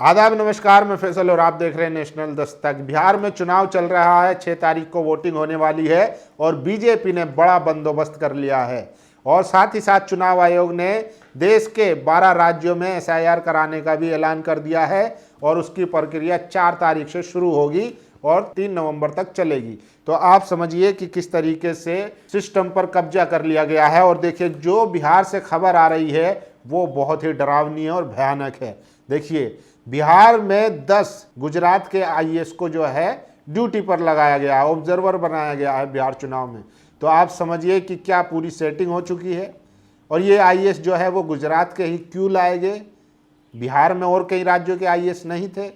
आदाब नमस्कार, मैं फैसल और आप देख रहे हैं नेशनल दस्तक। बिहार में चुनाव चल रहा है, 6 तारीख को वोटिंग होने वाली है और बीजेपी ने बड़ा बंदोबस्त कर लिया है। और साथ ही साथ चुनाव आयोग ने देश के 12 राज्यों में एसआईआर कराने का भी ऐलान कर दिया है और उसकी प्रक्रिया 4 तारीख से शुरू होगी और 3 नवंबर तक चलेगी। तो आप समझिए कि किस तरीके से सिस्टम पर कब्जा कर लिया गया है। और देखिए, जो बिहार से खबर आ रही है वो बहुत ही डरावनी है और भयानक है। देखिए, बिहार में 10 गुजरात के आईएएस को जो है ड्यूटी पर लगाया गया है, ऑब्जर्वर बनाया गया है बिहार चुनाव में। तो आप समझिए कि क्या पूरी सेटिंग हो चुकी है। और ये आईएएस जो है वो गुजरात के ही क्यों लाए गए, बिहार में और कई राज्यों के आईएएस नहीं थे।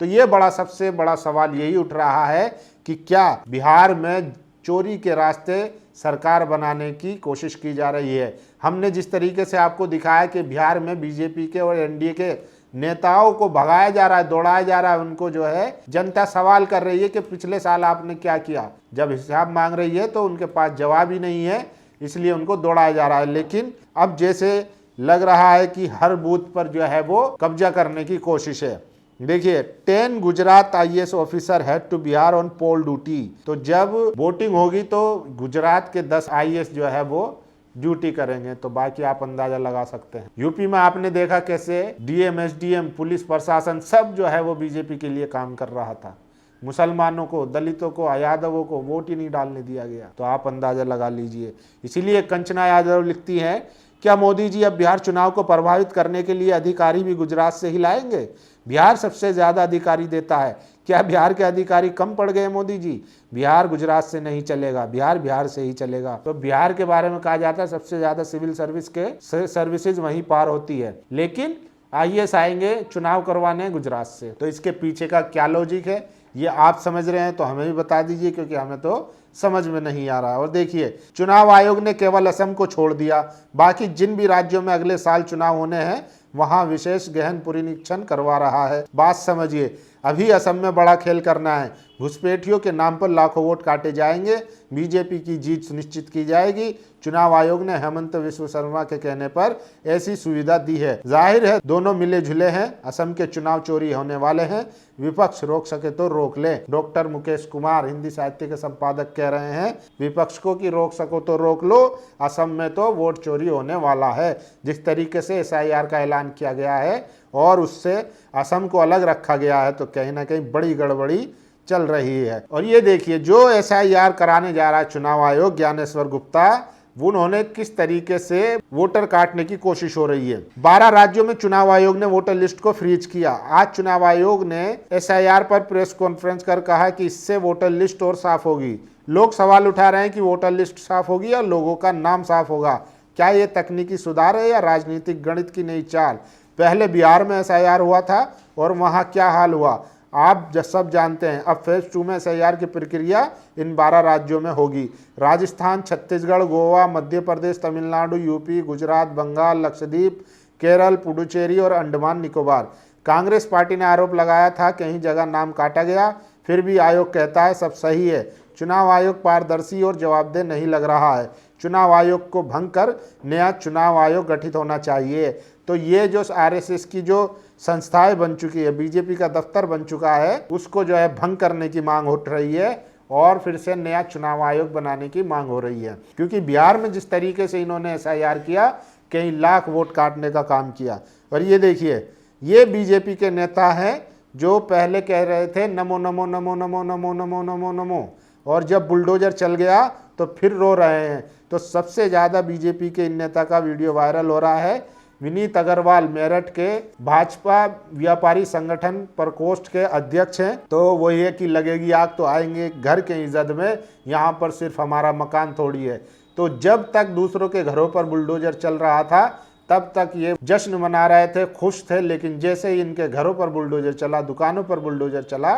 तो ये सबसे बड़ा सवाल यही उठ रहा है कि क्या बिहार में चोरी के रास्ते सरकार बनाने की कोशिश की जा रही है। हमने जिस तरीके से आपको दिखाया कि बिहार में बीजेपी के और एनडीए के नेताओं को भगाया जा रहा है, दौड़ाया जा रहा है, उनको जो है जनता सवाल कर रही है कि पिछले साल आपने क्या किया। जब हिसाब मांग रही है तो उनके पास जवाब ही नहीं है, इसलिए उनको दौड़ाया जा रहा है। लेकिन अब जैसे लग रहा है कि हर बूथ पर जो है वो कब्जा करने की कोशिश है। देखिए, 10 Gujarat IAS officer head to Bihar on poll duty. तो जब वोटिंग होगी तो गुजरात के 10 आईएएस जो है वो ड्यूटी करेंगे। तो बाकी आप अंदाजा लगा सकते हैं। यूपी में आपने देखा कैसे डीएम, एसडीएम, पुलिस प्रशासन सब जो है वो बीजेपी के लिए काम कर रहा था। मुसलमानों को, दलितों को, यादवों को वोट ही नहीं डालने दिया गया। तो आप अंदाजा लगा लीजिए। इसीलिए कंचना यादव लिखती हैं, क्या मोदी जी अब बिहार चुनाव को प्रभावित करने के लिए अधिकारी भी गुजरात से ही लाएंगे? बिहार सबसे ज्यादा अधिकारी देता है, क्या बिहार के अधिकारी कम पड़ गए मोदी जी? बिहार गुजरात से नहीं चलेगा, बिहार से ही चलेगा। तो बिहार के बारे में कहा जाता है सबसे ज्यादा सिविल सर्विस के सर्विसेज वहीं पार होती है। लेकिन आईएएस आएंगे चुनाव करवाने गुजरात से। तो इसके पीछे का क्या लॉजिक है ये आप समझ रहे हैं तो हमें भी बता दीजिए, क्योंकि हमें तो समझ में नहीं आ रहा। और देखिए, चुनाव आयोग ने केवल असम को छोड़ दिया, बाकी जिन भी राज्यों में अगले साल चुनाव होने हैं वहां विशेष गहन पुनरीक्षण करवा रहा है। बात समझिए, अभी असम में बड़ा खेल करना है। घुसपैठियों के नाम पर लाखों वोट काटे जाएंगे, बीजेपी की जीत सुनिश्चित की जाएगी। चुनाव आयोग ने हेमंत विश्व शर्मा के कहने पर ऐसी सुविधा दी है। जाहिर है दोनों मिले जुले हैं। असम के चुनाव चोरी होने वाले हैं, विपक्ष रोक सके तो रोक ले। डॉक्टर मुकेश कुमार, हिंदी साहित्य के संपादक, कह रहे हैं विपक्ष को कि रोक सको तो रोक लो, असम में तो वोट चोरी होने वाला है। जिस तरीके से एसआईआर का ऐलान किया गया है और उससे असम को अलग रखा गया है, तो कहीं ना कहीं बड़ी गड़बड़ी चल रही है। और ये देखिए, जो एसआईआर कराने जा रहा है चुनाव आयोग, ज्ञानेश्वर गुप्ता, उन्होंने किस तरीके से वोटर काटने की कोशिश हो रही है। 12 राज्यों में चुनाव आयोग ने वोटर लिस्ट को फ्रीज किया। आज चुनाव आयोग ने एसआईआर पर प्रेस कॉन्फ्रेंस कर कहा कि इससे वोटर लिस्ट और साफ होगी। लोग सवाल उठा रहे हैं कि वोटर लिस्ट साफ होगी या लोगों का नाम साफ होगा। क्या ये तकनीकी सुधार है या राजनीतिक गणित की नई चाल? पहले बिहार में एसआईआर हुआ था और वहां क्या हाल हुआ आप सब जानते हैं। अब फेज 2 में एसआईआर की प्रक्रिया इन 12 राज्यों में होगी। राजस्थान, छत्तीसगढ़, गोवा, मध्य प्रदेश, तमिलनाडु, यूपी, गुजरात, बंगाल, लक्षद्वीप, केरल, पुडुचेरी और अंडमान निकोबार। कांग्रेस पार्टी ने आरोप लगाया था कहीं जगह नाम काटा गया, फिर भी आयोग कहता है सब सही है। चुनाव आयोग पारदर्शी और जवाबदेह नहीं लग रहा है। चुनाव आयोग को भंग कर नया चुनाव आयोग गठित होना चाहिए। तो ये जो आरएसएस की जो संस्थाएं बन चुकी है, बीजेपी का दफ्तर बन चुका है, उसको जो है भंग करने की मांग उठ रही है और फिर से नया चुनाव आयोग बनाने की मांग हो रही है। क्योंकि बिहार में जिस तरीके से इन्होंने एसआईआर किया, कई लाख वोट काटने का काम किया। और ये देखिए, ये बीजेपी के नेता हैं जो पहले कह रहे थे नमो नमो नमो नमो नमो नमो नमो नमो, और जब बुलडोजर चल गया तो फिर रो रहे हैं। तो सबसे ज्यादा बीजेपी के इन नेता का वीडियो वायरल हो रहा है। विनीत अग्रवाल मेरठ के भाजपा व्यापारी संगठन प्रकोष्ठ के अध्यक्ष हैं। तो वही है कि लगेगी आग तो आएंगे घर के इज्जत में, यहाँ पर सिर्फ हमारा मकान थोड़ी है। तो जब तक दूसरों के घरों पर बुलडोजर चल रहा था तब तक ये जश्न मना रहे थे, खुश थे। लेकिन जैसे ही इनके घरों पर बुलडोजर चला, दुकानों पर बुलडोजर चला,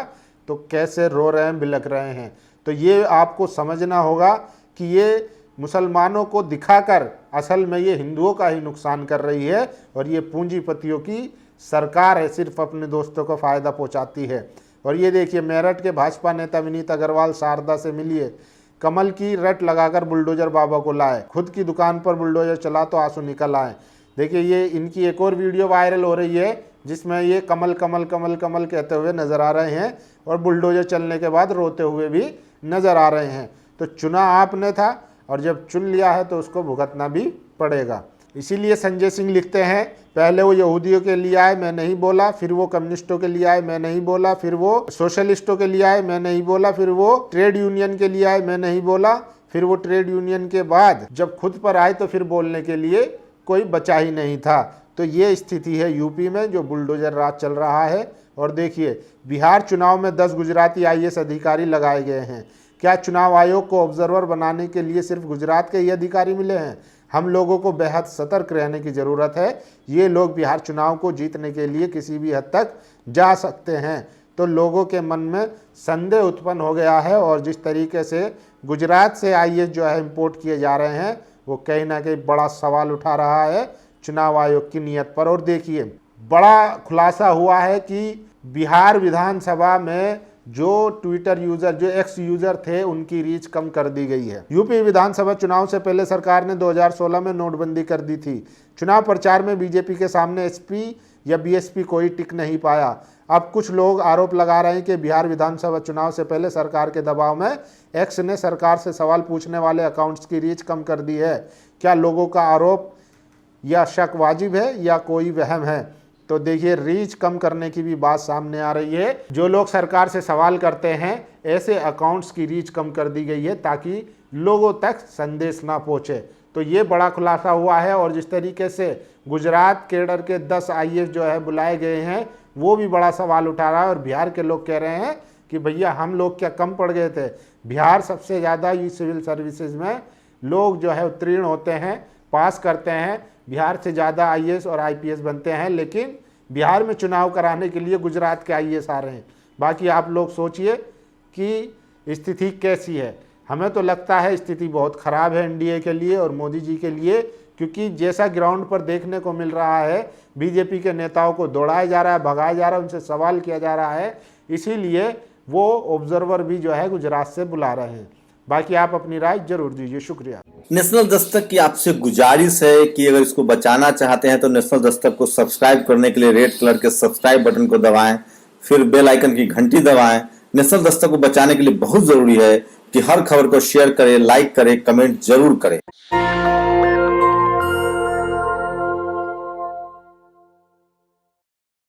तो कैसे रो रहे हैं, बिलख रहे हैं। तो ये आपको समझना होगा कि ये मुसलमानों को दिखाकर असल में ये हिंदुओं का ही नुकसान कर रही है और ये पूंजीपतियों की सरकार है, सिर्फ अपने दोस्तों को फायदा पहुंचाती है। और ये देखिए, मेरठ के भाजपा नेता विनीत अग्रवाल शारदा से मिलिए, कमल की रट लगाकर बुलडोजर बाबा को लाए, खुद की दुकान पर बुलडोजर चला तो आंसू निकल आए। देखिए, ये इनकी एक और वीडियो वायरल हो रही है। जिसमें ये कमल कमल कमल कमल कहते हुए नजर आ रहे हैं और बुलडोजर चलने के बाद रोते हुए भी नजर आ रहे हैं। तो चुना आपने था और जब चुन लिया है तो उसको भुगतना भी पड़ेगा। इसीलिए संजय सिंह लिखते हैं, पहले वो यहूदियों के लिए आए, मैं नहीं बोला, फिर वो कम्युनिस्टों के लिए आए, मैं नहीं बोला, फिर वो सोशलिस्टों के लिए आए, मैं नहीं बोला, फिर वो ट्रेड यूनियन के लिए आए, मैं नहीं बोला, फिर वो ट्रेड यूनियन के बाद जब खुद पर आए तो फिर बोलने के लिए कोई बचा ही नहीं था। तो ये स्थिति है यूपी में जो बुलडोजर राज चल रहा है। और देखिए, बिहार चुनाव में 10 गुजराती IAS अधिकारी लगाए गए हैं। क्या चुनाव आयोग को ऑब्जर्वर बनाने के लिए सिर्फ गुजरात के ही अधिकारी मिले हैं? हम लोगों को बेहद सतर्क रहने की ज़रूरत है। ये लोग बिहार चुनाव को जीतने के लिए किसी भी हद तक जा सकते हैं। तो लोगों के मन में संदेह उत्पन्न हो गया है और जिस तरीके से गुजरात से IAS जो है इंपोर्ट किए जा रहे हैं, वो कहीं ना कहीं बड़ा सवाल उठा रहा है चुनाव आयोग की नीयत पर। और देखिए, बड़ा खुलासा हुआ है कि बिहार विधानसभा में जो ट्विटर यूजर, जो एक्स यूजर थे, उनकी रीच कम कर दी गई है। यूपी विधानसभा चुनाव से पहले सरकार ने 2016 में नोटबंदी कर दी थी। चुनाव प्रचार में बीजेपी के सामने SP या BSP कोई टिक नहीं पाया। अब कुछ लोग आरोप लगा रहे हैं कि बिहार विधानसभा चुनाव से पहले सरकार के दबाव में एक्स ने सरकार से सवाल पूछने वाले अकाउंट्स की रीच कम कर दी है। क्या लोगों का आरोप या शक वाजिब है या कोई वहम है? तो देखिए, रीच कम करने की भी बात सामने आ रही है। जो लोग सरकार से सवाल करते हैं, ऐसे अकाउंट्स की रीच कम कर दी गई है ताकि लोगों तक संदेश ना पहुंचे। तो ये बड़ा खुलासा हुआ है। और जिस तरीके से गुजरात कैडर के 10 IAS जो है बुलाए गए हैं, वो भी बड़ा सवाल उठा रहा है। और बिहार के लोग कह रहे हैं कि भैया हम लोग क्या कम पड़ गए थे? बिहार सबसे ज़्यादा ये सिविल सर्विसेज में लोग जो है उत्तीर्ण होते हैं, पास करते हैं। बिहार से ज़्यादा IAS और IPS बनते हैं, लेकिन बिहार में चुनाव कराने के लिए गुजरात के IAS आ रहे हैं। बाकी आप लोग सोचिए कि स्थिति कैसी है। हमें तो लगता है स्थिति बहुत ख़राब है NDA के लिए और मोदी जी के लिए, क्योंकि जैसा ग्राउंड पर देखने को मिल रहा है, बीजेपी के नेताओं को दौड़ाया जा रहा है, भगाया जा रहा है, उनसे सवाल किया जा रहा है। इसीलिए वो ऑब्जर्वर भी जो है गुजरात से बुला रहे हैं। बाकी आप अपनी राय जरूर दीजिए। शुक्रिया। नेशनल दस्तक की आपसे गुजारिश है कि अगर इसको बचाना चाहते हैं तो नेशनल दस्तक को सब्सक्राइब करने के लिए रेड कलर के सब्सक्राइब बटन को दबाएं, फिर बेल आइकन की घंटी दबाएं। नेशनल दस्तक को बचाने के लिए बहुत जरूरी है कि हर खबर को शेयर करें, लाइक करें, कमेंट जरूर करें।